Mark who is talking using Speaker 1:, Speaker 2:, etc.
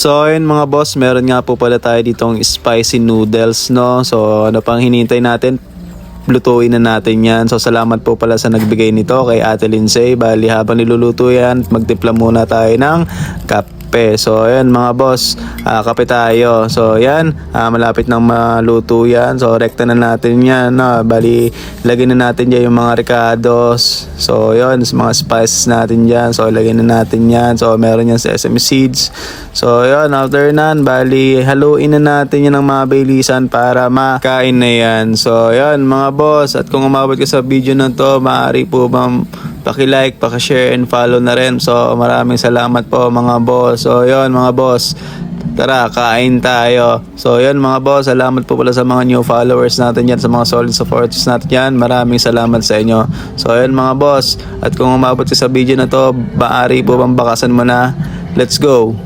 Speaker 1: So ayun mga boss, meron nga po pala tayo ditong spicy noodles, no? So ano pang hinihintay natin? Lutuin na natin yan. So salamat po pala sa nagbigay nito kay Ate Lindsay. Bali habang niluluto yan, magtimpla muna tayo ng kape. So ayan mga boss, kape tayo. So yan, malapit nang maluto yan. So rekta na natin yan, no? Bali lagyan na natin dyan yung mga ricados. So yun, mga spices natin dyan. So lagyan na natin yan. So meron yan sesame seeds. So yun, after nan, bali haluin na natin yan ng mga bilisan para makain na yan. So yun mga boss, at kung umabot ka sa video na to, maaari po bang paki-like, paki-share and follow na rin. So maraming salamat po mga boss. So yun mga boss, tara kain tayo. So yun mga boss, salamat po pala sa mga new followers natin yan, sa mga solid supporters natin yan. Maraming salamat sa inyo. So yun mga boss, at kung umabot ka sa video na to, maaari po bang bakasan mo na. Let's go!